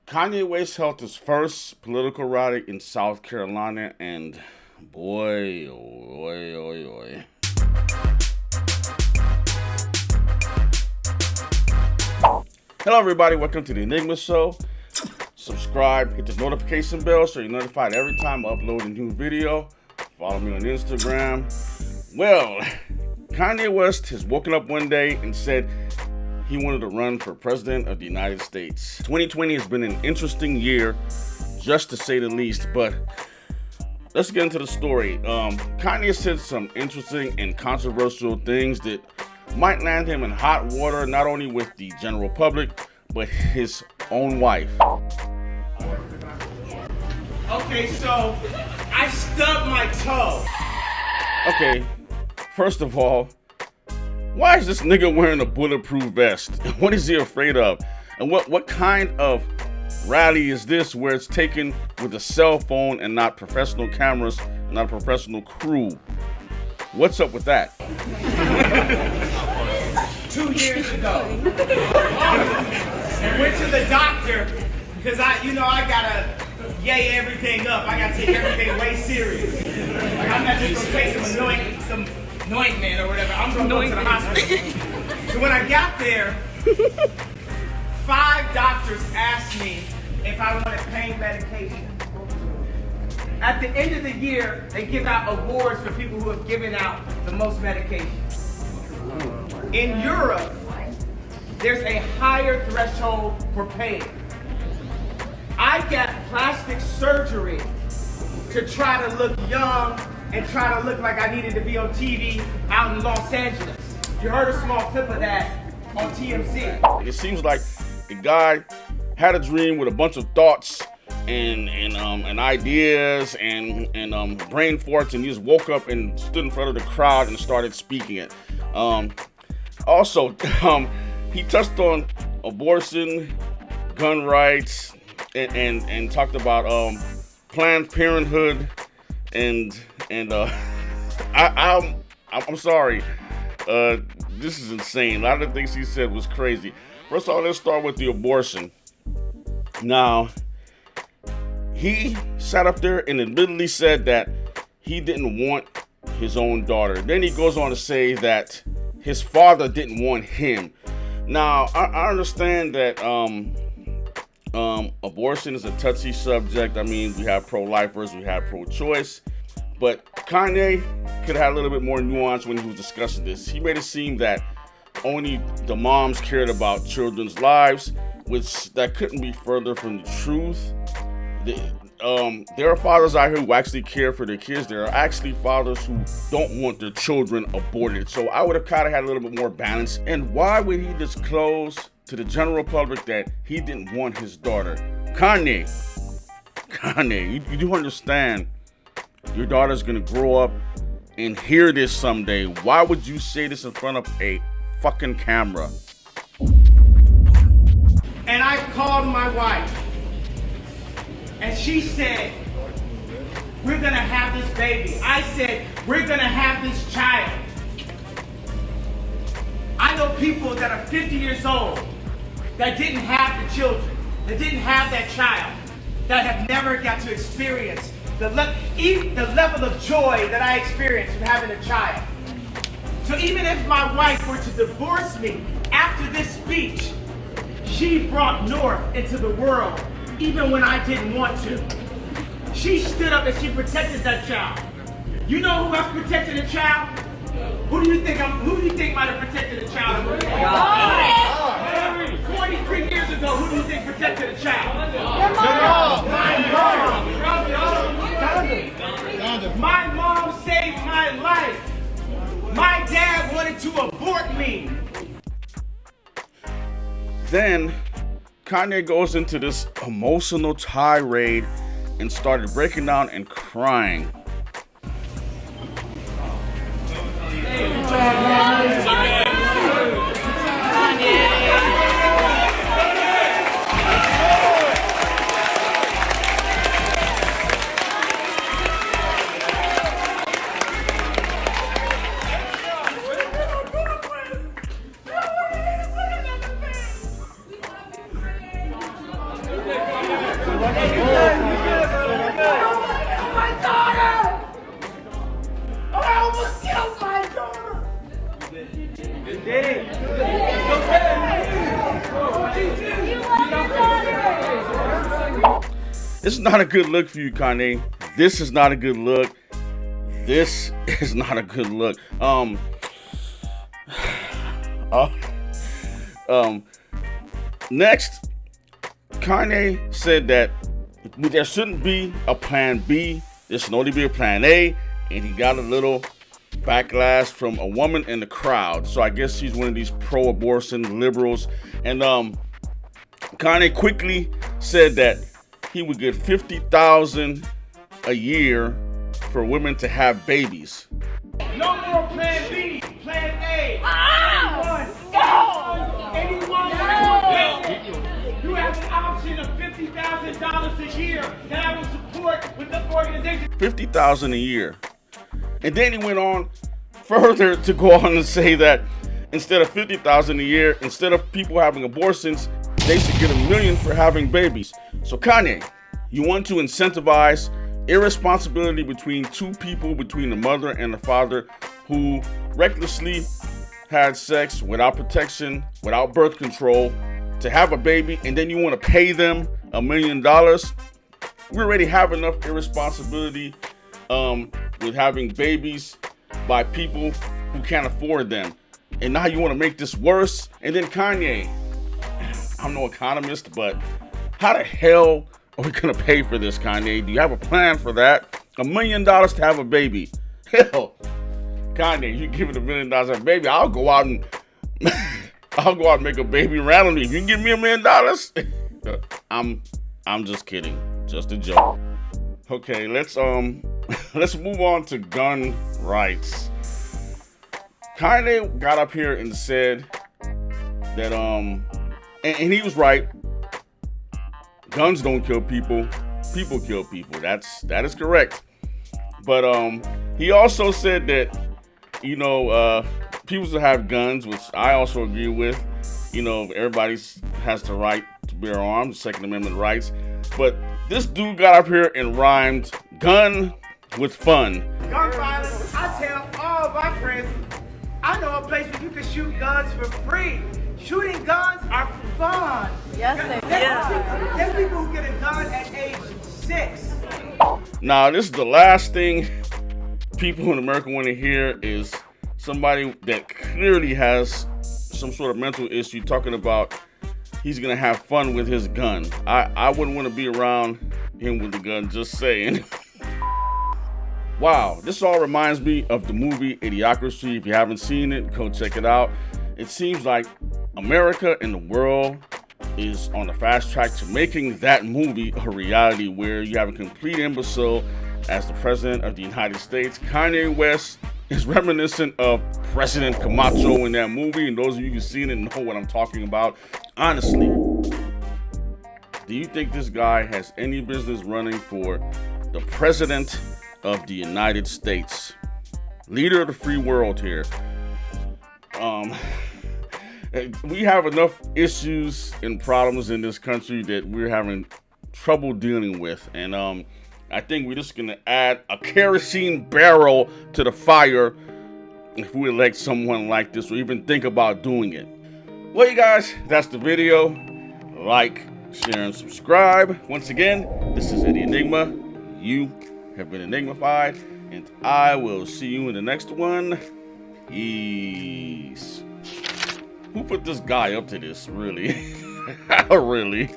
Kanye West held his first political rally in South Carolina, and boy, oh. Hello, everybody. Welcome to the Enigma Show. Subscribe, hit the notification bell so you're notified every time I upload a new video. Follow me on Instagram. Well, Kanye West has woken up one day and said he wanted to run for president of the United States. 2020 has been an interesting year, just to say the least, but let's get into the story. Kanye said some interesting and controversial things that might land him in hot water, not only with the general public, but his own wife. Okay, so I stubbed my toe. Okay, first of all, why is this nigga wearing a bulletproof vest? What is he afraid of? And what kind of rally is this where it's taken with a cell phone and not professional cameras, not a professional crew? What's up with that? 2 years ago, I went to the doctor because I gotta yay everything up. I gotta take everything way serious. Like, I'm not just gonna take some anointment or whatever. I'm gonna go to the hospital. So when I got there, 5 doctors asked me if I wanted pain medication. At the end of the year, they give out awards for people who have given out the most medication. In Europe, there's a higher threshold for pain. I got plastic surgery to try to look young and try to look like I needed to be on TV out in Los Angeles. You heard a small clip of that on TMZ. It seems like the guy had a dream with a bunch of thoughts and ideas and brain farts, and he just woke up and stood in front of the crowd and started speaking it. Also, he touched on abortion, gun rights, and talked about Planned Parenthood, and I'm sorry, this is insane. A lot of the things he said was crazy. First of all, let's start with the abortion. Now, he sat up there and admittedly said that he didn't want his own daughter. Then he goes on to say that his father didn't want him. Now, I understand that abortion is a touchy subject. I mean, we have pro-lifers, we have pro-choice, but Kanye could have had a little bit more nuance when he was discussing this. He made it seem that only the moms cared about children's lives, which that couldn't be further from the truth. There are fathers out here who actually care for their kids. There are actually fathers who don't want their children aborted. So I would have kind of had a little bit more balance. And why would he disclose to the general public that he didn't want his daughter? Kanye, you do understand your daughter's gonna grow up and hear this someday. Why would you say this in front of a fucking camera? And I called my wife, and she said, we're gonna have this baby. I said, we're gonna have this child. I know people that are 50 years old that didn't have the children, that didn't have that child, that have never got to experience the level of joy that I experienced from having a child. So even if my wife were to divorce me after this speech, she brought North into the world even when I didn't want to. She stood up and she protected that child. You know who else protected a child? Who do you think might have protected a child? 43 years ago, who do you think protected a child? My mom saved my life. My dad wanted to abort me. Then Kanye goes into this emotional tirade and started breaking down and crying. This is not a good look for you, Kanye. This is not a good look. This is not a good look. Next, Kanye said that there shouldn't be a plan B. There should only be a plan A, and he got a little backlash from a woman in the crowd. So I guess she's one of these pro-abortion liberals. And Kanye quickly said that he would get $50,000 a year for women to have babies. No more plan B, plan A. Anyone. You have an option of $50,000 a year that I will support with the organization. $50,000 a year. And then he went on further to go on and say that instead of $50,000 a year, instead of people having abortions, they should get $1 million for having babies. So Kanye, you want to incentivize irresponsibility between two people, between the mother and the father, who recklessly had sex without protection, without birth control, to have a baby, and then you want to pay them $1 million. We already have enough irresponsibility with having babies by people who can't afford them. And now you want to make this worse? And then Kanye, I'm no economist, but how the hell are we going to pay for this, Kanye? Do you have a plan for that? $1 million to have a baby. Hell, Kanye, you give it $1 million to have a baby, I'll go out and make a baby randomly. If you can give me $1 million, I'm just kidding. Just a joke. Okay, let's move on to gun rights. Kanye got up here and said that and he was right. Guns don't kill people. People kill people. That is correct. But he also said that, people should have guns, which I also agree with. Everybody has the right to bear arms, Second Amendment rights. But this dude got up here and rhymed gun with fun. Gun violence, I tell all my friends, I know a place where you can shoot guns for free. Shooting guns are fun. Yes, There's people who get a gun at age 6. Now, this is the last thing people in America want to hear is somebody that clearly has some sort of mental issue talking about he's going to have fun with his gun. I wouldn't want to be around him with the gun, just saying. Wow, this all reminds me of the movie Idiocracy. If you haven't seen it, go check it out. It seems like America and the world is on the fast track to making that movie a reality, where you have a complete imbecile as the president of the United States. Kanye West is reminiscent of President Camacho in that movie, and those of you who've seen it know what I'm talking about. Honestly, do you think this guy has any business running for the president of the United States? Leader of the free world here. We have enough issues and problems in this country that we're having trouble dealing with. And I think we're just going to add a kerosene barrel to the fire if we elect someone like this or even think about doing it. Well, you guys, that's the video. Like, share, and subscribe. Once again, this is Eddie Enigma. You have been enigmified, and I will see you in the next one. Peace. Who put this guy up to this, really? Really?